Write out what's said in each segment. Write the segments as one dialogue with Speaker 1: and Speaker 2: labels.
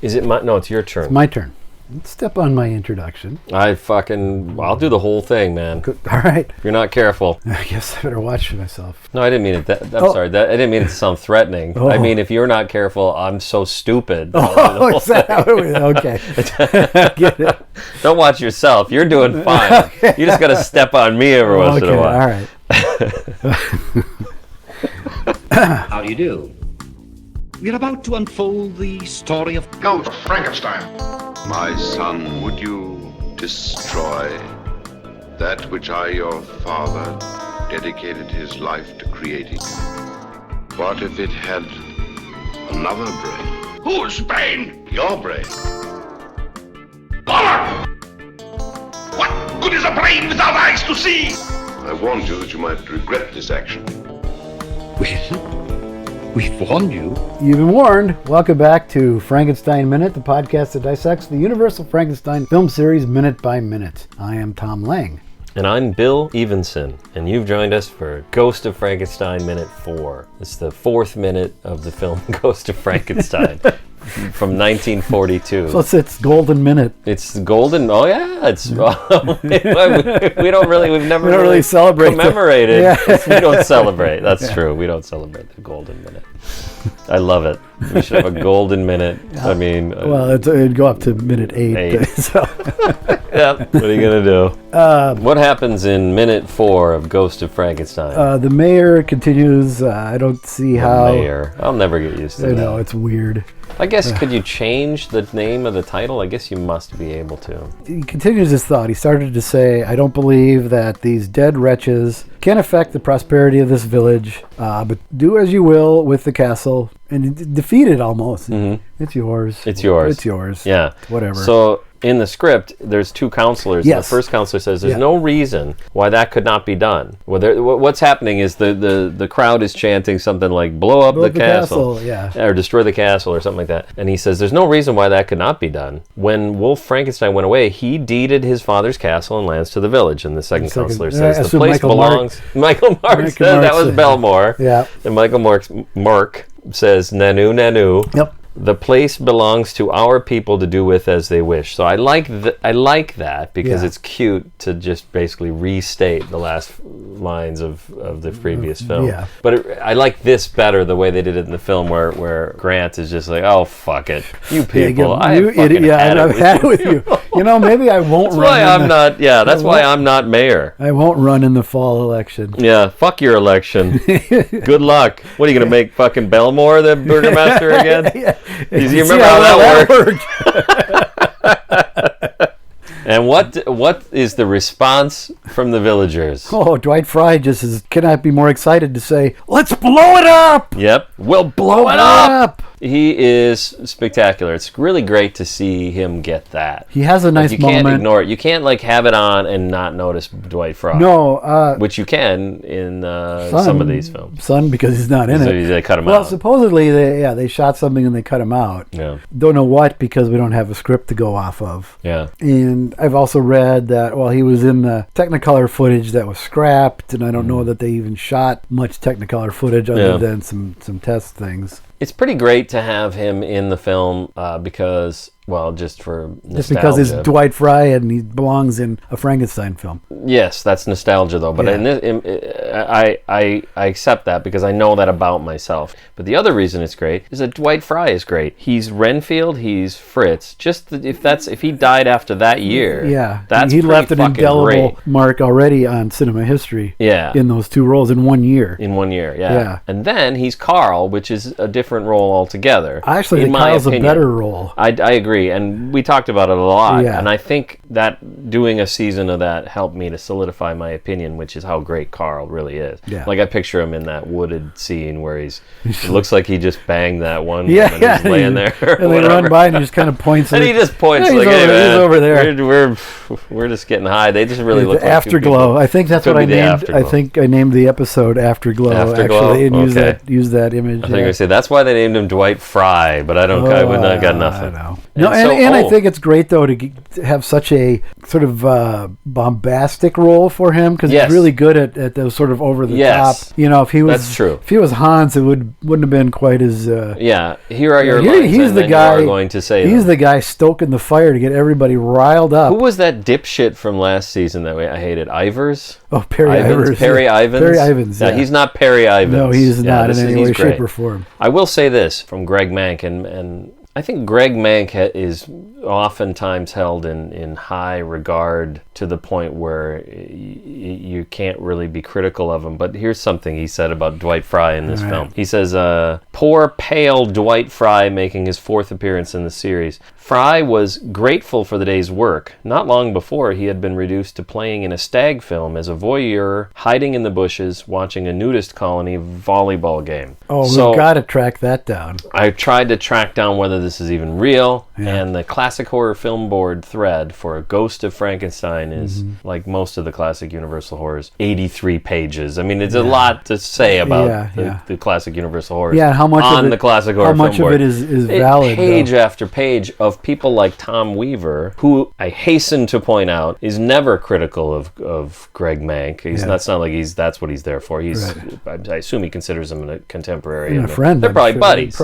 Speaker 1: Is it my... No, it's your turn.
Speaker 2: It's my turn. Let's step on my introduction.
Speaker 1: I'll do the whole thing, man.
Speaker 2: Good. All right.
Speaker 1: If you're not careful.
Speaker 2: I guess I better watch myself.
Speaker 1: No, I didn't mean it. I'm sorry. I didn't mean it to sound threatening. I mean, if you're not careful, I'm so stupid.
Speaker 2: Oh, is that how it was? Okay. Get it.
Speaker 1: Don't watch yourself. You're doing fine. Okay. You just got to step on me every once in a while.
Speaker 2: All right.
Speaker 3: How do you do? We're about to unfold the story of
Speaker 4: Ghost of Frankenstein.
Speaker 5: My son, would you destroy that which I, your father, dedicated his life to creating? What if it had another brain?
Speaker 4: Whose brain?
Speaker 5: Your brain.
Speaker 4: Power! What good is a brain without eyes to see?
Speaker 5: I warned you that you might regret this action.
Speaker 3: Well, we've warned you.
Speaker 2: You've been warned. Welcome back to Frankenstein Minute, the podcast that dissects the Universal Frankenstein film series minute by minute. I am Thom Lang.
Speaker 1: And I'm Bill Evenson, and you've joined us for Ghost of Frankenstein Minute 4. It's the fourth minute of the film Ghost of Frankenstein from 1942.
Speaker 2: So it's golden minute.
Speaker 1: It's golden. Oh yeah, it's. We've never
Speaker 2: really celebrate
Speaker 1: commemorated.
Speaker 2: Yeah.
Speaker 1: We don't celebrate. That's true. We don't celebrate the golden minute. I love it. We should have a golden minute. I mean,
Speaker 2: well, it'd go up to minute 8. So.
Speaker 1: Yeah. What are you gonna do? What happens in minute 4 of Ghost of Frankenstein?
Speaker 2: The mayor continues. I don't see how.
Speaker 1: Mayor. I'll never get used to that.
Speaker 2: I know, it's weird.
Speaker 1: I guess, could you change the name of the title? I guess you must be able to.
Speaker 2: He continues his thought. He started to say, I don't believe that these dead wretches can affect the prosperity of this village, but do as you will with the castle. And defeat it almost. Mm-hmm. It's yours.
Speaker 1: It's yours.
Speaker 2: It's yours.
Speaker 1: Yeah.
Speaker 2: Whatever.
Speaker 1: So in the script, there's two counselors.
Speaker 2: Yes.
Speaker 1: The first counselor says there's no reason why that could not be done. Well, what's happening is the crowd is chanting something like blow up the castle.
Speaker 2: Yeah.
Speaker 1: Or destroy the castle or something like that. And he says there's no reason why that could not be done. When Wolf Frankenstein went away, he deeded his father's castle and lands to the village. And the second counselor says the place belongs... Michael Mark said that was Belmore.
Speaker 2: Yeah.
Speaker 1: And Michael Mark says Nanu Nanu.
Speaker 2: Yep.
Speaker 1: The place belongs to our people to do with as they wish. So I like that because it's cute to just basically restate the last lines of the previous film.
Speaker 2: Yeah.
Speaker 1: But I like this better, the way they did it in the film, where Grant is just like, oh fuck it, you people, I've had it with you.
Speaker 2: You know, maybe I won't run.
Speaker 1: That's why I'm not mayor.
Speaker 2: I won't run in the fall election.
Speaker 1: Yeah, fuck your election. Good luck. What are you gonna make fucking Belmore the burgomaster again? Yeah. Do you remember how that worked? And what is the response from the villagers?
Speaker 2: Oh, Dwight Frye cannot be more excited to say, let's blow it up!
Speaker 1: Yep, we'll blow it up! He is spectacular. It's really great to see him get that.
Speaker 2: He has a nice moment.
Speaker 1: You can't ignore it. You can't have it on and not notice Dwight Frye.
Speaker 2: No.
Speaker 1: Which you can in some of these films.
Speaker 2: Son, because he's not in it.
Speaker 1: They cut him out.
Speaker 2: Well, supposedly they shot something and they cut him out.
Speaker 1: Yeah.
Speaker 2: Don't know what, because we don't have a script to go off of.
Speaker 1: Yeah.
Speaker 2: And I've also read that, he was in the Technicolor footage that was scrapped, and I don't know that they even shot much Technicolor footage other than some test things.
Speaker 1: It's pretty great to have him in the film because, just for nostalgia.
Speaker 2: Just because it's Dwight Frye and he belongs in a Frankenstein film.
Speaker 1: Yes, that's nostalgia though. But I accept that because I know that about myself. But the other reason it's great is that Dwight Frye is great. He's Renfield, he's Fritz. If he died after that year, he left an indelible mark already on cinema history. Yeah. In those two roles in 1 year. Yeah. And then he's Carl, which is a different role altogether.
Speaker 2: I actually think Carl's a better role.
Speaker 1: I agree, and we talked about it a lot. Yeah. And I think that doing a season of that helped me to solidify my opinion, which is how great Carl really is. Yeah. Like I picture him in that wooded scene where it looks like he just banged that one woman who's laying there.
Speaker 2: And they run by and he just kind of points.
Speaker 1: And he just points
Speaker 2: he's over there.
Speaker 1: We're just getting high. They just really look like
Speaker 2: Afterglow. I think that's what I named. I think I named the episode Afterglow. Actually, and use that image.
Speaker 1: I think I say that's why they named him Dwight Frye, but I don't. I got nothing.
Speaker 2: I know. No, and I think it's great though to have such a sort of bombastic role for him because he's really good at those sort of over the top. You know, if he was
Speaker 1: that's true.
Speaker 2: If he was Hans, it wouldn't have been quite as.
Speaker 1: Here are your lines.
Speaker 2: He's the guy.
Speaker 1: You are going to say
Speaker 2: he's the guy stoking the fire to get everybody riled up.
Speaker 1: Who was that dipshit from last season that I hated? Ivers?
Speaker 2: Oh, Perry Ivers.
Speaker 1: Perry Ivans.
Speaker 2: Perry Ivans.
Speaker 1: Yeah, he's not Perry Ivans.
Speaker 2: No, he's not in any way, shape, or form.
Speaker 1: I will say this from Greg Mank, and I think Greg Mank is oftentimes held in high regard to the point where you can't really be critical of him. But here's something he said about Dwight Frye in this film. He says, poor, pale Dwight Frye making his 4th appearance in the series. Frye was grateful for the day's work. Not long before, he had been reduced to playing in a stag film as a voyeur, hiding in the bushes, watching a nudist colony volleyball game.
Speaker 2: Oh, we've got to track that down.
Speaker 1: I tried to track down whether this is even real, and the Classic Horror Film Board thread for Ghost of Frankenstein is, like most of the classic Universal horrors, 83 pages. I mean, it's a lot to say about the classic Universal horrors.
Speaker 2: Yeah, how much
Speaker 1: on
Speaker 2: of it,
Speaker 1: the Classic Horror Film Board.
Speaker 2: How much of it is valid?
Speaker 1: Page after page of people like Tom Weaver, who I hasten to point out is never critical of Greg Mank. He's not like that's what he's there for. He's I assume he considers him a contemporary
Speaker 2: and a friend.
Speaker 1: They're probably buddies.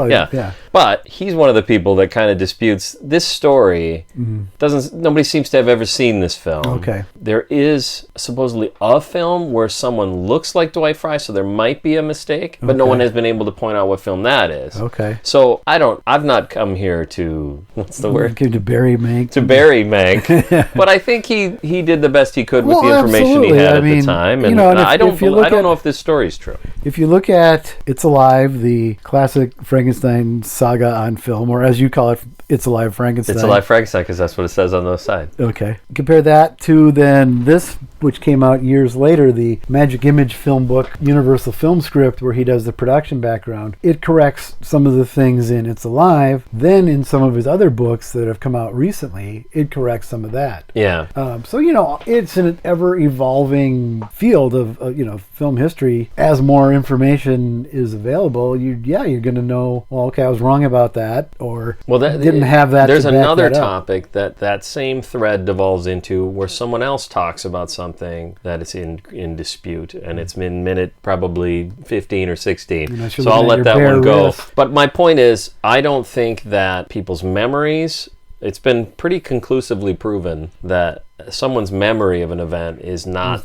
Speaker 1: But he's one of the people that kind of disputes this story. Nobody seems to have ever seen this film.
Speaker 2: Okay.
Speaker 1: There is supposedly a film where someone looks like Dwight Frye, so there might be a mistake, but no one has been able to point out what film that is.
Speaker 2: Okay.
Speaker 1: So I've not come here to, what's the word?
Speaker 2: To bury Mank.
Speaker 1: To bury Mank. But I think he did the best he could with the information he had at the time. And I don't know if this story is true.
Speaker 2: If you look at It's Alive, the classic Frankenstein saga on film, or as you call it, It's Alive Frankenstein.
Speaker 1: It's Alive Frankenstein, because that's what it says on the side.
Speaker 2: Okay. Compare that to then this, which came out years later, the Magic Image film book, Universal Film Script, where he does the production background. It corrects some of the things in It's Alive. Then in some of his other books that have come out recently, it corrects some of that.
Speaker 1: Yeah.
Speaker 2: So, it's an ever-evolving field of, film history. As more information is available, you're going to know, well, okay, I was wrong about that, or didn't have that.
Speaker 1: There's
Speaker 2: to back
Speaker 1: another
Speaker 2: that
Speaker 1: topic that same thread devolves into where someone else talks about something that is in dispute, and it's in minute probably 15 or 16. So I'll let that one go. But my point is, I don't think that people's memories, it's been pretty conclusively proven that someone's memory of an event is not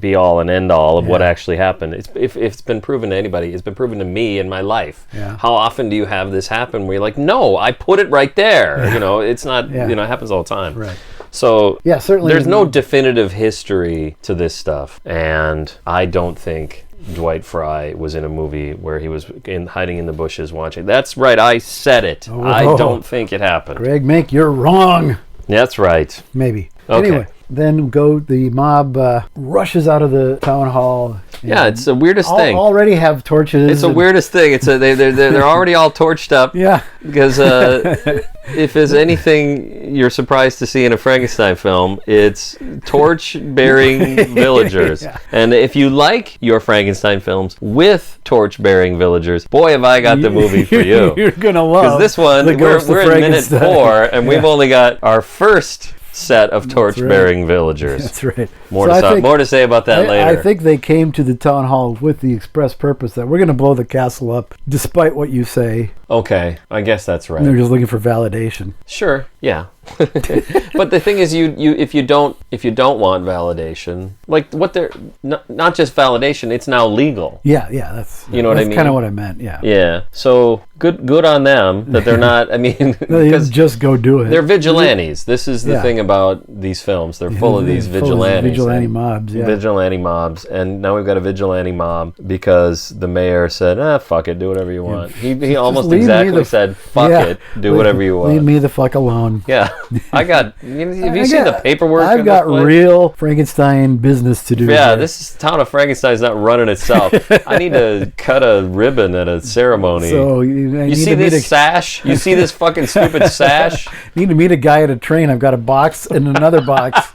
Speaker 1: be all and end all of what actually happened. If it's been proven to anybody, it's been proven to me in my life. How often do you have this happen where you're like, no, I put it right there. It's not, it happens all the time.
Speaker 2: Right.
Speaker 1: So
Speaker 2: certainly
Speaker 1: there's no definitive history to this stuff, and I don't think Dwight Frye was in a movie where he was hiding in the bushes watching. That's right, I said it. I don't think it happened.
Speaker 2: Greg Mank, you're wrong.
Speaker 1: That's right.
Speaker 2: Maybe.
Speaker 1: Okay.
Speaker 2: Anyway, then the mob rushes out of the town hall.
Speaker 1: Yeah, it's the weirdest thing.
Speaker 2: Already have torches.
Speaker 1: It's the weirdest thing. They're already all torched up.
Speaker 2: Yeah.
Speaker 1: Because if there's anything you're surprised to see in a Frankenstein film, it's torch-bearing villagers. And if you like your Frankenstein films with torch-bearing villagers, boy, have I got the movie for you.
Speaker 2: You're gonna love.
Speaker 1: Because this one, we're in minute 4, and we've only got our first set of torch-bearing villagers.
Speaker 2: That's right.
Speaker 1: More to say about that later.
Speaker 2: I think they came to the town hall with the express purpose that we're going to blow the castle up, despite what you say.
Speaker 1: Okay, I guess that's right.
Speaker 2: And they're just looking for validation.
Speaker 1: Sure, yeah. But the thing is, if you don't want validation, like what they're not just validation, it's now legal.
Speaker 2: Yeah, that's
Speaker 1: what I mean.
Speaker 2: That's kind of what I meant. Yeah.
Speaker 1: Yeah. So good on them that they're not. I mean, because
Speaker 2: just go do it.
Speaker 1: They're vigilantes. This is the thing about these films. They're full of these vigilantes.
Speaker 2: Vigilante mobs. Yeah.
Speaker 1: Vigilante mobs, and now we've got a vigilante mob because the mayor said, "Fuck it, do whatever you want." He almost exactly said, "Fuck it, do whatever you want."
Speaker 2: Leave me the fuck alone.
Speaker 1: Yeah. Have you seen the paperwork?
Speaker 2: I've got real Frankenstein business to do.
Speaker 1: Yeah, this town of Frankenstein is not running itself. I need to cut a ribbon at a ceremony.
Speaker 2: So
Speaker 1: you see this sash? You see this fucking stupid sash?
Speaker 2: Need to meet a guy at a train. I've got a box and another box.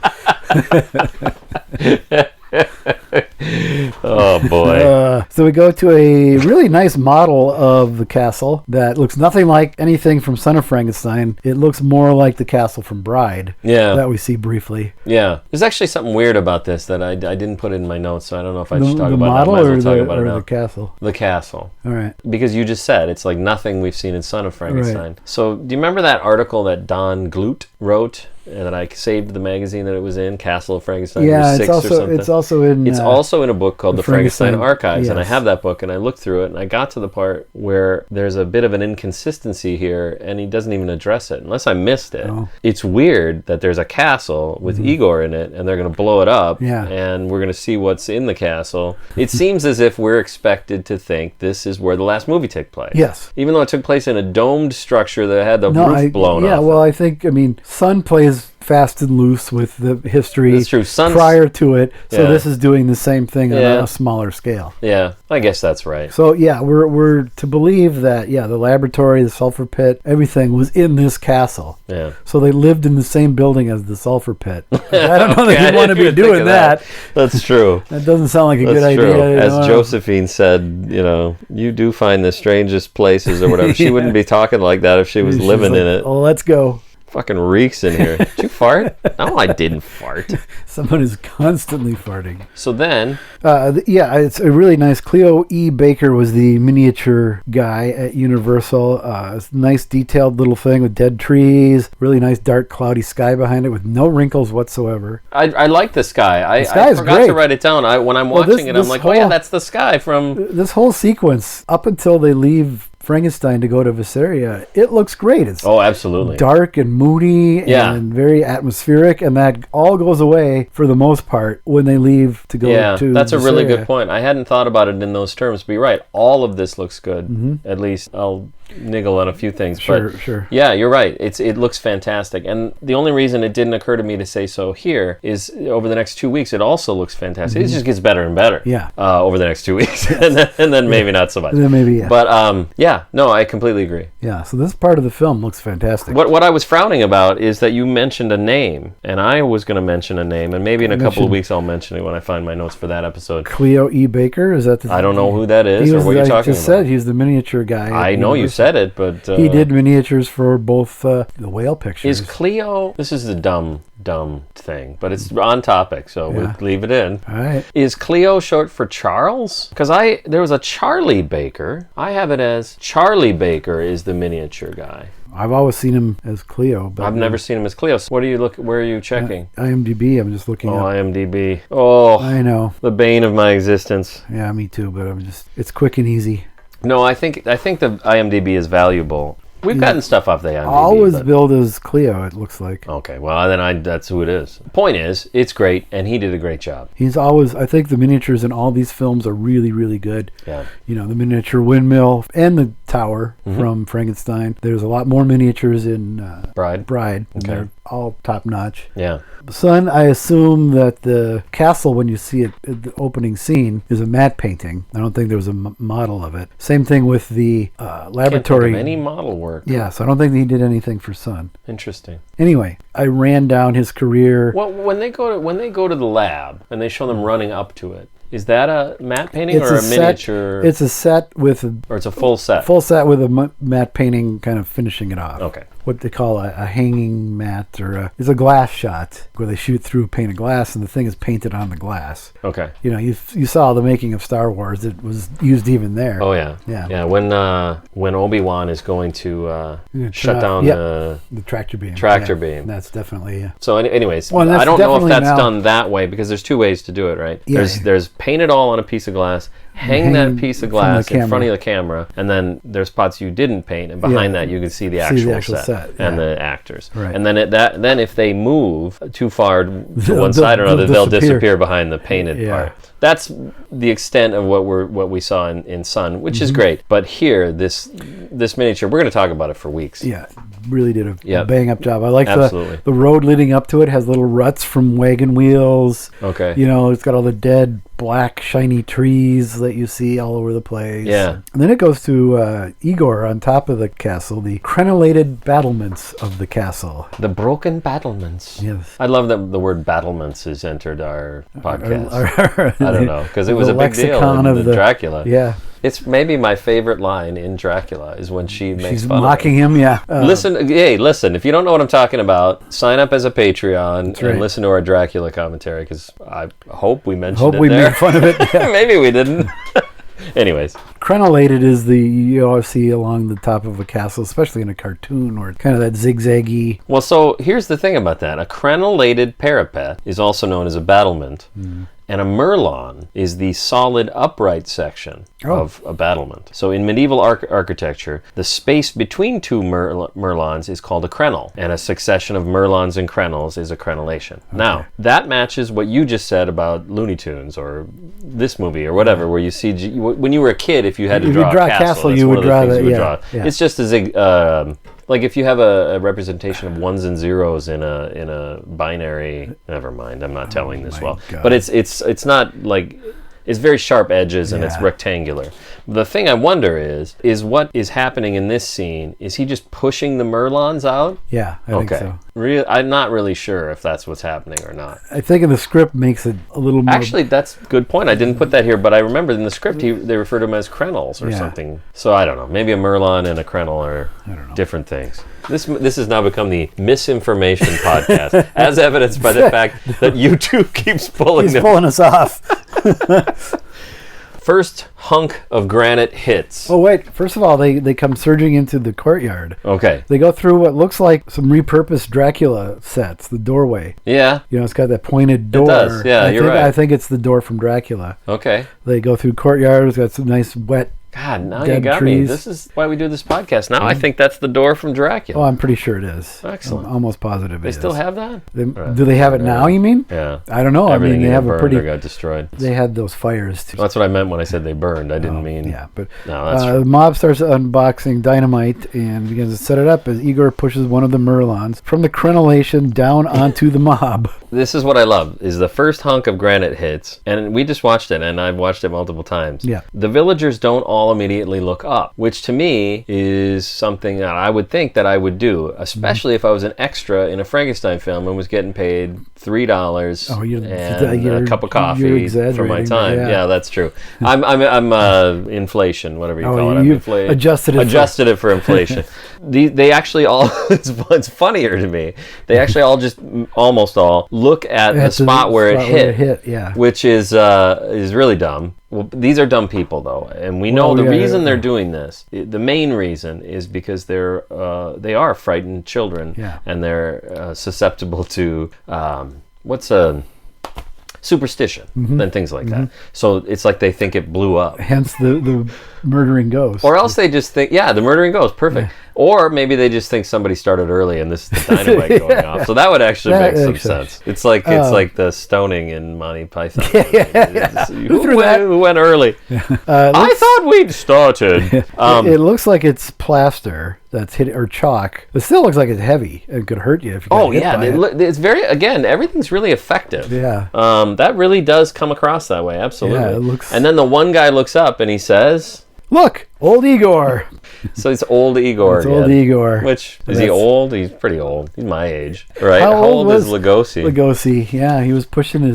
Speaker 1: Oh boy.
Speaker 2: So we go to a really nice model of the castle that looks nothing like anything from Son of Frankenstein. It looks more like the castle from Bride.
Speaker 1: Yeah.
Speaker 2: That we see briefly.
Speaker 1: Yeah. There's actually something weird about this that I didn't put in my notes, so I don't know if I should talk
Speaker 2: The
Speaker 1: about
Speaker 2: model
Speaker 1: it. Might as well
Speaker 2: or,
Speaker 1: talk
Speaker 2: the,
Speaker 1: about it
Speaker 2: or
Speaker 1: now.
Speaker 2: the castle?
Speaker 1: The castle.
Speaker 2: All right.
Speaker 1: Because you just said it's like nothing we've seen in Son of Frankenstein.
Speaker 2: Right.
Speaker 1: So do you remember that article that Don Glut wrote? That I saved the magazine that it was in, Castle of Frankenstein.
Speaker 2: Yeah,
Speaker 1: Six or something.
Speaker 2: it's also in
Speaker 1: a book called The Frankenstein Archives, and I
Speaker 2: yes.
Speaker 1: have that book, and I looked through it, and I got to the part where there's a bit of an inconsistency here, and he doesn't even address it, unless I missed it.
Speaker 2: Oh.
Speaker 1: It's weird that there's a castle with Igor in it, and they're going to blow it up,
Speaker 2: Yeah.
Speaker 1: and we're going to see what's in the castle. It seems as if we're expected to think this is where the last movie took place.
Speaker 2: Yes.
Speaker 1: Even though it took place in a domed structure that had the roof blown off.
Speaker 2: Yeah, well, I think, Son plays fast and loose with the history
Speaker 1: That's true.
Speaker 2: prior to it, so
Speaker 1: Yeah.
Speaker 2: this is doing the same thing on
Speaker 1: Yeah.
Speaker 2: a smaller scale.
Speaker 1: Yeah, I guess that's right.
Speaker 2: So yeah, we're to believe that the laboratory, the sulfur pit, everything was in this castle.
Speaker 1: Yeah.
Speaker 2: So they lived in the same building as the sulfur pit. I don't know that
Speaker 1: Okay,
Speaker 2: you want to
Speaker 1: I
Speaker 2: be
Speaker 1: didn't think
Speaker 2: doing
Speaker 1: of
Speaker 2: that.
Speaker 1: That's true.
Speaker 2: That doesn't sound like a
Speaker 1: That's
Speaker 2: good
Speaker 1: true.
Speaker 2: idea.
Speaker 1: As Josephine said, you do find the strangest places or whatever. She wouldn't be talking like that if she was
Speaker 2: She's
Speaker 1: living
Speaker 2: like,
Speaker 1: in it.
Speaker 2: Oh, let's go.
Speaker 1: Fucking reeks in here. Did you fart? No, I didn't fart.
Speaker 2: Someone is constantly farting.
Speaker 1: So then,
Speaker 2: It's a really nice. Cleo E. Baker was the miniature guy at Universal. It's a nice detailed little thing with dead trees, really nice dark cloudy sky behind it with no wrinkles whatsoever.
Speaker 1: I like the sky. I
Speaker 2: is
Speaker 1: forgot
Speaker 2: great.
Speaker 1: to write it down. When I'm watching it, I'm like, oh yeah, that's the sky from...
Speaker 2: This whole sequence, up until they leave Frankenstein to go to Visceria, it looks great. It's
Speaker 1: Oh, absolutely.
Speaker 2: dark and moody
Speaker 1: Yeah.
Speaker 2: and very atmospheric, and that all goes away for the most part when they leave to go
Speaker 1: Yeah,
Speaker 2: to
Speaker 1: that's a really
Speaker 2: Visceria.
Speaker 1: good point. I hadn't thought about it in those terms, but you're right. All of this looks good.
Speaker 2: Mm-hmm.
Speaker 1: At least I'll niggle on a few things.
Speaker 2: Sure,
Speaker 1: but
Speaker 2: sure.
Speaker 1: Yeah, you're right. It looks fantastic. And the only reason it didn't occur to me to say so here is over the next 2 weeks, it also looks fantastic. It just gets better and better.
Speaker 2: Yeah.
Speaker 1: Over the next 2 weeks. and then maybe not so much.
Speaker 2: And then maybe, yeah.
Speaker 1: But no, I completely agree.
Speaker 2: Yeah, so this part of the film looks fantastic.
Speaker 1: What I was frowning about is that you mentioned a name, and I was going to mention a name, and maybe in a couple of weeks I'll mention it when I find my notes for that episode.
Speaker 2: Cleo E. Baker, is that the...
Speaker 1: I don't know who that is
Speaker 2: He
Speaker 1: or
Speaker 2: was,
Speaker 1: what you're
Speaker 2: I
Speaker 1: talking
Speaker 2: just
Speaker 1: about.
Speaker 2: said he's the miniature guy.
Speaker 1: I
Speaker 2: at
Speaker 1: know you
Speaker 2: Universal.
Speaker 1: said it, but...
Speaker 2: He did miniatures for both the whale pictures.
Speaker 1: Is Cleo... This is the dumb thing, but it's on topic, so
Speaker 2: Yeah.
Speaker 1: we'll leave it in.
Speaker 2: All right.
Speaker 1: Is Cleo short for Charles? Because there was a Charlie Baker. I have it as Charlie Baker is the miniature guy.
Speaker 2: I've always seen him as Cleo, but
Speaker 1: I've never seen him as Cleo. So where are you checking?
Speaker 2: IMDb, I'm just looking
Speaker 1: Oh,
Speaker 2: up.
Speaker 1: IMDb. Oh,
Speaker 2: I know.
Speaker 1: the bane of my existence.
Speaker 2: Yeah, me too, but it's quick and easy.
Speaker 1: No, I think the IMDb is valuable. We've gotten stuff off the IMDb.
Speaker 2: Always
Speaker 1: but-
Speaker 2: billed as Cleo, it looks like.
Speaker 1: Okay, well then that's who it is. Point is, it's great, and he did a great job.
Speaker 2: He's always, I think the miniatures in all these films are really, really good.
Speaker 1: Yeah.
Speaker 2: The miniature windmill and the tower
Speaker 1: Mm-hmm.
Speaker 2: from Frankenstein. There's a lot more miniatures in
Speaker 1: Bride.
Speaker 2: Bride. And
Speaker 1: Okay.
Speaker 2: they're all top notch.
Speaker 1: Yeah.
Speaker 2: Son, I assume that the castle, when you see it at the opening scene, is a matte painting. I don't think there was a model of it. Same thing with the laboratory.
Speaker 1: Can't think of any model work.
Speaker 2: Yeah, so I don't think he did anything for Son.
Speaker 1: Interesting.
Speaker 2: Anyway, I ran down his career.
Speaker 1: Well, when they go to the lab and they show them running up to it, is that a matte painting or a miniature?
Speaker 2: It's a set with
Speaker 1: or it's a full set.
Speaker 2: full set with a matte painting kind of finishing it off.
Speaker 1: Okay.
Speaker 2: What they call a hanging matte, or it's a glass shot where they shoot through a pane of glass and the thing is painted on the glass.
Speaker 1: Okay.
Speaker 2: You saw the making of Star Wars. It was used even there.
Speaker 1: Oh yeah.
Speaker 2: Yeah.
Speaker 1: Yeah. When Obi-Wan is going to shut down
Speaker 2: the tractor beam.
Speaker 1: Tractor beam.
Speaker 2: That's definitely
Speaker 1: So anyways,
Speaker 2: Well, that's
Speaker 1: I don't know if
Speaker 2: definitely
Speaker 1: that's
Speaker 2: now-
Speaker 1: done that way because there's two ways to do it, right?
Speaker 2: Yeah.
Speaker 1: There's paint it all on a piece of glass, hang that piece of
Speaker 2: from the
Speaker 1: glass in
Speaker 2: camera.
Speaker 1: front of the camera, and then there's spots you didn't paint, and behind
Speaker 2: Yeah.
Speaker 1: that you can see the
Speaker 2: See the
Speaker 1: actual,
Speaker 2: actual
Speaker 1: set,
Speaker 2: set,
Speaker 1: and
Speaker 2: yeah.
Speaker 1: the actors.
Speaker 2: Right.
Speaker 1: And then then if they move too far to one
Speaker 2: They'll-
Speaker 1: side or another,
Speaker 2: they'll
Speaker 1: they'll
Speaker 2: disappear.
Speaker 1: disappear behind the painted
Speaker 2: Yeah.
Speaker 1: part. That's the extent of what we saw in Sun, which
Speaker 2: Mm-hmm.
Speaker 1: is great. But here, this miniature, we're going to talk about it for weeks.
Speaker 2: Yeah, really did a
Speaker 1: Yep.
Speaker 2: bang up job. I like
Speaker 1: Absolutely.
Speaker 2: the road leading up to it has little ruts from wagon wheels.
Speaker 1: Okay.
Speaker 2: It's got all the dead black shiny trees that you see all over the place.
Speaker 1: Yeah.
Speaker 2: And then it goes to Igor on top of the castle, the crenellated battlements of the castle.
Speaker 1: The broken battlements.
Speaker 2: Yes.
Speaker 1: I love that the word battlements has entered our podcast. I don't know, because it was
Speaker 2: The
Speaker 1: a big deal
Speaker 2: lexicon
Speaker 1: in
Speaker 2: of
Speaker 1: the
Speaker 2: the-
Speaker 1: Dracula.
Speaker 2: Yeah.
Speaker 1: It's maybe my favorite line in Dracula is when she makes
Speaker 2: She's
Speaker 1: fun
Speaker 2: mocking
Speaker 1: of
Speaker 2: him, yeah.
Speaker 1: listen, if you don't know what I'm talking about, sign up as a Patreon and listen to our Dracula commentary, because I hope we mentioned it
Speaker 2: we
Speaker 1: there.
Speaker 2: made fun of it. Yeah.
Speaker 1: Maybe we didn't. Anyways.
Speaker 2: Crenellated is you always see along the top of a castle, especially in a cartoon, or kind of that zigzaggy.
Speaker 1: Well, so here's the thing about that. A crenellated parapet is also known as a battlement. And a merlon is the solid upright section of a battlement. So in medieval architecture, the space between two merlons is called a crenel, and a succession of merlons and crenels is a crenellation. Okay. Now, that matches what you just said about Looney Tunes or this movie or whatever, where you see, when you were a kid, if you had to draw a castle,
Speaker 2: you would draw that.
Speaker 1: Yeah. It's just a like if you have a representation of ones and zeros in a binary, never mind, I'm not telling this well. God. But it's not like, it's very sharp edges and it's rectangular. The thing I wonder is what is happening in this scene. Is he just pushing the merlons out?
Speaker 2: Yeah, I think so.
Speaker 1: I'm not really sure if that's what's happening or not.
Speaker 2: I think in the script makes it a little more...
Speaker 1: Actually, that's a good point. I didn't put that here, but I remember in the script they refer to them as crenels or something. So I don't know. Maybe a merlon and a crenel are different things. This has now become the misinformation podcast, as evidenced by the fact that YouTube keeps pulling
Speaker 2: pulling us off.
Speaker 1: First hunk of granite hits.
Speaker 2: Oh, wait. First of all, they come surging into the courtyard.
Speaker 1: Okay.
Speaker 2: They go through what looks like some repurposed Dracula sets, the doorway.
Speaker 1: Yeah.
Speaker 2: You know, it's got that pointed door.
Speaker 1: It does. Yeah, you're right.
Speaker 2: I think it's the door from Dracula.
Speaker 1: Okay.
Speaker 2: They go through courtyard. It's got some nice wet
Speaker 1: God, now you got trees. Me. This is why we do this podcast. Now I think that's the door from Dracula.
Speaker 2: Oh, I'm pretty sure it is.
Speaker 1: Excellent.
Speaker 2: I'm almost positive
Speaker 1: they still have that?
Speaker 2: Do they have it now, you mean?
Speaker 1: Yeah.
Speaker 2: I don't know.
Speaker 1: Everything
Speaker 2: they have
Speaker 1: burned
Speaker 2: a pretty...
Speaker 1: or got destroyed.
Speaker 2: They had those fires, too.
Speaker 1: Well, that's what I meant when I said they burned. I didn't mean...
Speaker 2: Yeah, but
Speaker 1: no, that's true.
Speaker 2: The mob starts unboxing dynamite and begins to set it up as Igor pushes one of the merlons from the crenellation down onto the mob.
Speaker 1: This is what I love, is the first hunk of granite hits, and we just watched it, and I've watched it multiple times.
Speaker 2: Yeah.
Speaker 1: The villagers don't all immediately look up, which to me is something that I would think that I would do, especially if I was an extra in a Frankenstein film and was getting paid $3 and a cup of coffee for my time. Yeah, that's true. I'm inflation, whatever you call it. I'm adjusted it for inflation. They actually all, it's funnier to me, they actually all just, almost all, look at the spot where it hit, which is really dumb. Well, these are dumb people, though, and we know the reason they're doing this. The main reason is because they are frightened children, and they're susceptible to superstition and things like that. So it's like they think it blew up.
Speaker 2: Hence the murdering ghost.
Speaker 1: Or else they just think, the murdering ghost, perfect. Yeah. Or maybe they just think somebody started early and this is the dynamite going off. So that would actually make some sense. It's like the stoning in Monty Python. Who went early? I thought we'd started.
Speaker 2: It looks like it's plaster that's hit, or chalk. It still looks like it's heavy and could hurt you if you got hit by it.
Speaker 1: It's very, again, everything's really effective.
Speaker 2: Yeah.
Speaker 1: That really does come across that way, absolutely.
Speaker 2: Yeah, it looks...
Speaker 1: And then the one guy looks up and he says...
Speaker 2: Look, old Igor.
Speaker 1: So it's old Igor.
Speaker 2: It's old Igor.
Speaker 1: Which, is he old? He's pretty old. He's my age. Right? How old is Lugosi?
Speaker 2: Lugosi, he was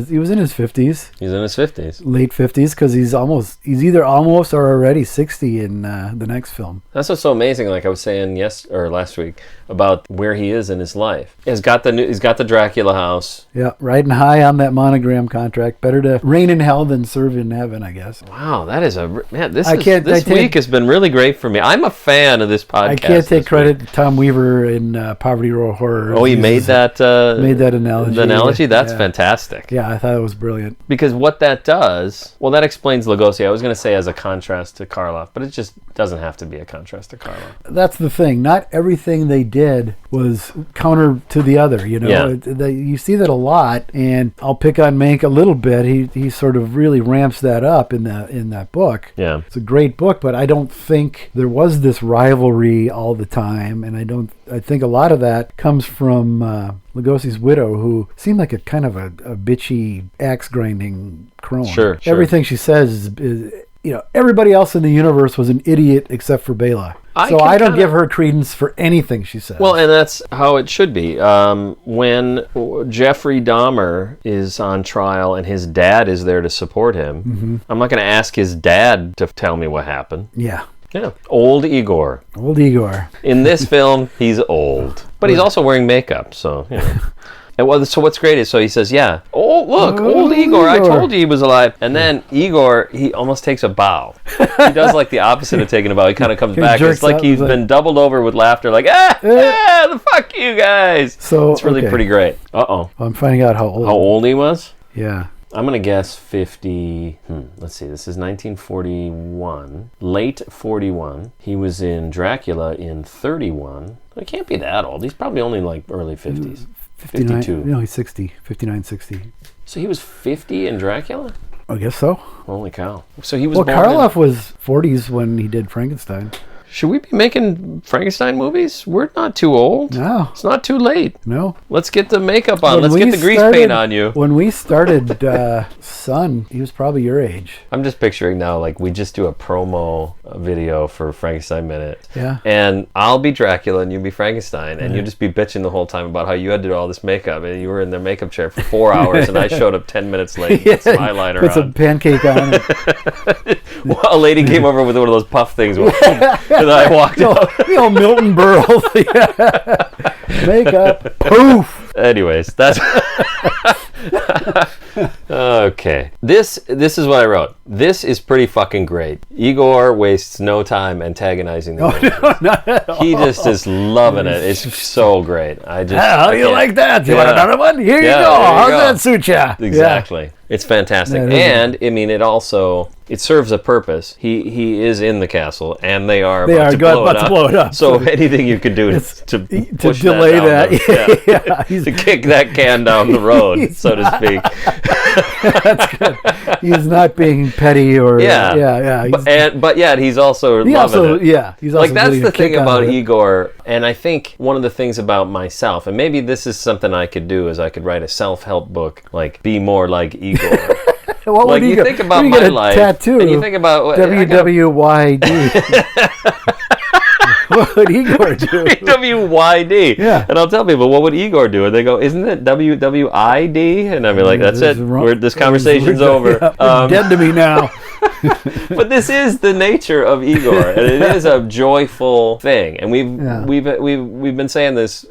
Speaker 2: he was in his 50s.
Speaker 1: He's in his 50s.
Speaker 2: Late 50s, because he's either almost or already 60 in the next film.
Speaker 1: That's what's so amazing, like I was saying last week, about where he is in his life. He's got the Dracula house.
Speaker 2: Yeah, riding high on that monogram contract. Better to reign in hell than serve in heaven, I guess.
Speaker 1: Wow, that is this week has been really great for me. I'm a fan of this podcast.
Speaker 2: I can't take credit to Tom Weaver in Poverty Row Horror.
Speaker 1: Oh, he made that
Speaker 2: analogy.
Speaker 1: The analogy? That's fantastic.
Speaker 2: Yeah, I thought it was brilliant.
Speaker 1: Because what that does, that explains Lugosi. I was going to say as a contrast to Karloff, but it just doesn't have to be a contrast to Karloff.
Speaker 2: That's the thing. Not everything they did was counter to the other, you see that a lot, and I'll pick on Mank a little bit. He sort of really ramps that up in that book.
Speaker 1: Yeah.
Speaker 2: It's a great book, but I don't think there was this rivalry all the time, and I think a lot of that comes from Lugosi's widow, who seemed like a kind of a bitchy, axe-grinding crone.
Speaker 1: Sure.
Speaker 2: Everything she says is everybody else in the universe was an idiot except for Bela. So I don't give her credence for anything she says.
Speaker 1: Well, and that's how it should be. When Jeffrey Dahmer is on trial and his dad is there to support him, I'm not going to ask his dad to tell me what happened.
Speaker 2: Yeah.
Speaker 1: Yeah. Old Igor.
Speaker 2: Old Igor.
Speaker 1: In this film, he's old. But he's also wearing makeup, so, you know. So what's great is, so he says, yeah, oh, look, old Igor, I told you he was alive. And then Igor, he almost takes a bow. He does like the opposite of taking a bow. He kind of comes back. It's like he's been doubled over with laughter, like, the fuck you guys. So it's really pretty great. Uh-oh.
Speaker 2: I'm finding out how old
Speaker 1: he was?
Speaker 2: Yeah.
Speaker 1: I'm going to guess 50. Let's see. This is 1941. Late 41. He was in Dracula in 31. It can't be that old. He's probably only like early 50s. 52.
Speaker 2: No, he's 60. 59, 60.
Speaker 1: So he was 50 in Dracula?
Speaker 2: I guess so.
Speaker 1: Holy cow. So he was
Speaker 2: born Karloff was 40s when he did Frankenstein.
Speaker 1: Should we be making Frankenstein movies? We're not too old.
Speaker 2: No.
Speaker 1: It's not too late.
Speaker 2: No.
Speaker 1: Let's get the makeup on. Let's get the grease paint on you.
Speaker 2: When we started Son, he was probably your age.
Speaker 1: I'm just picturing now, like, we just do a promo video for Frankenstein Minute.
Speaker 2: Yeah.
Speaker 1: And I'll be Dracula and you be Frankenstein. And you'll just be bitching the whole time about how you had to do all this makeup. And you were in the makeup chair for 4 hours and I showed up 10 minutes late. Put some eyeliner
Speaker 2: Put some pancake on it.
Speaker 1: Well, a lady came over with one of those puff things. And I walked out.
Speaker 2: Milton Berle. Makeup. Poof.
Speaker 1: Anyways, that's okay. This is what I wrote. This is pretty fucking great. Igor wastes no time antagonizing the movie.
Speaker 2: No, not at all.
Speaker 1: He just is loving it. It's so great.
Speaker 2: How do you like that? You want another one? Here you go. How's that suit ya?
Speaker 1: Exactly. Yeah. It's fantastic. And I mean, it serves a purpose. He is in the castle, and they are about to blow it up. So anything you can do to push
Speaker 2: delay that.
Speaker 1: To kick that can down the road, so to speak.
Speaker 2: That's good. He's not being petty or
Speaker 1: but yet he's also loving it.
Speaker 2: Yeah, he's also
Speaker 1: like, that's the thing about Igor, and I think one of the things about myself, and maybe this is something I could do, is I could write a self-help book, like, be more like Igor.
Speaker 2: What
Speaker 1: like, you think about my life,
Speaker 2: tattoo,
Speaker 1: and you think about
Speaker 2: WWYD. What would Igor do?
Speaker 1: WYD. Yeah. And I'll tell people, what would Igor do? And they go, isn't it WWID? And I'll be like, that's it. This conversation's over.
Speaker 2: Dead to me now.
Speaker 1: But this is the nature of Igor, and it is a joyful thing. And we've been saying this,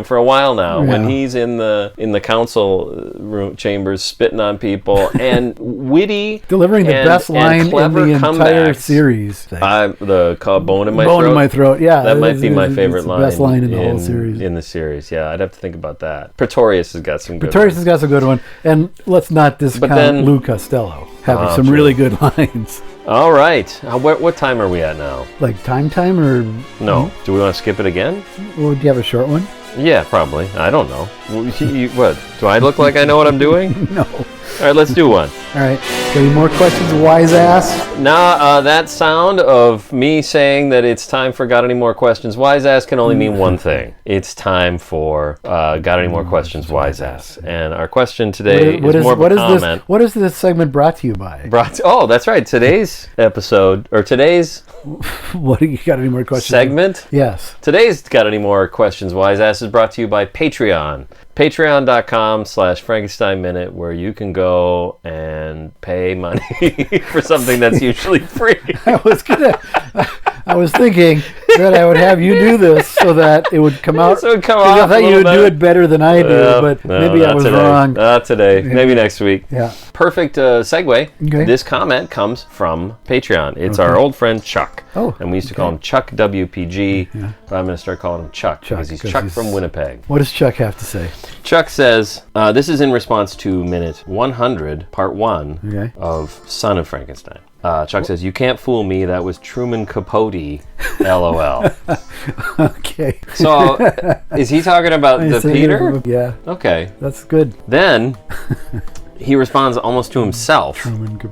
Speaker 1: for a while now. Yeah. When he's in the council room chambers, spitting on people, and witty,
Speaker 2: delivering the best line in the entire series.
Speaker 1: The bone in my
Speaker 2: throat. Bone in my throat. Yeah,
Speaker 1: that might be my favorite line.
Speaker 2: Best line in the whole series.
Speaker 1: In the series, yeah, I'd have to think about that. Pretorius has got some good.
Speaker 2: Has got some good one, and let's not discount Lou Costello having some really good lines.
Speaker 1: All right, what time are we at now?
Speaker 2: Like time or
Speaker 1: no? Do we want to skip it again?
Speaker 2: Or do you have a short one?
Speaker 1: Yeah, probably. I don't know. What? Do I look like I know what I'm doing?
Speaker 2: No.
Speaker 1: All right, let's do one.
Speaker 2: All right. Got any more questions, wise ass?
Speaker 1: Nah, that sound of me saying that it's time for Got Any More Questions, wise ass can only mean one thing. It's time for Got Any More Questions, wise ass. And our question today is more of a comment.
Speaker 2: What is this segment brought to you by?
Speaker 1: That's right. Today's episode, or today's...
Speaker 2: What do you got any more questions?
Speaker 1: Segment?
Speaker 2: Yes.
Speaker 1: Today's Got Any More Questions, wise ass is brought to you by Patreon. Patreon.com/Frankenstein Minute, where you can go and pay money for something that's usually free.
Speaker 2: I was thinking that I would have you do this so that it would come out.
Speaker 1: So it would come off.
Speaker 2: I thought you would do it better than I do, but maybe I was wrong.
Speaker 1: Not today. Maybe next week.
Speaker 2: Yeah.
Speaker 1: Perfect segue.
Speaker 2: Okay.
Speaker 1: This comment comes from Patreon. It's our old friend Chuck.
Speaker 2: Oh.
Speaker 1: And we used to call him Chuck WPG, but I'm going to start calling him Chuck because he's Chuck from Winnipeg.
Speaker 2: What does Chuck have to say?
Speaker 1: Chuck says, this is in response to minute 100, part 1 of Son of Frankenstein. Chuck says, you can't fool me. That was Truman Capote, LOL.
Speaker 2: Okay.
Speaker 1: So, is he talking about the Peter?
Speaker 2: Yeah.
Speaker 1: Okay.
Speaker 2: That's good.
Speaker 1: Then, he responds almost to himself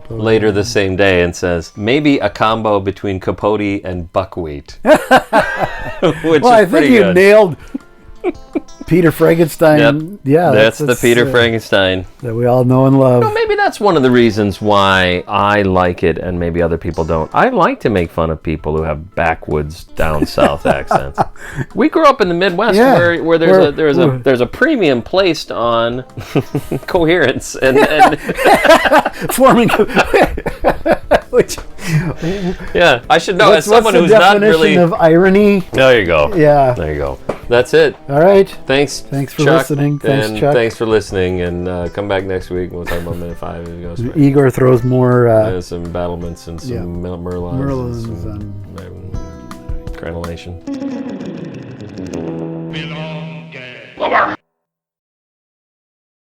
Speaker 1: later the same day and says, maybe a combo between Capote and buckwheat. Which is
Speaker 2: I think you nailed Peter Frankenstein.
Speaker 1: Yep.
Speaker 2: Yeah,
Speaker 1: that's the Peter Frankenstein.
Speaker 2: that we all know and love.
Speaker 1: Well, maybe that's one of the reasons why I like it and maybe other people don't. I like to make fun of people who have backwoods down south accents. We grew up in the Midwest where there's a premium placed on coherence and
Speaker 2: Forming. Which,
Speaker 1: yeah, I should know as
Speaker 2: what's
Speaker 1: someone
Speaker 2: the
Speaker 1: who's not
Speaker 2: definition
Speaker 1: really
Speaker 2: of irony?
Speaker 1: There you go.
Speaker 2: Yeah.
Speaker 1: There you go. That's it.
Speaker 2: All right.
Speaker 1: Thanks
Speaker 2: for
Speaker 1: Chuck,
Speaker 2: listening. Thanks,
Speaker 1: and
Speaker 2: Chuck.
Speaker 1: thanks for listening. And come back next week. We'll talk about minute 5. Of Ghost Rider.
Speaker 2: Igor throws more
Speaker 1: some battlements and some Merlons
Speaker 2: Merlins
Speaker 1: and some crenellation.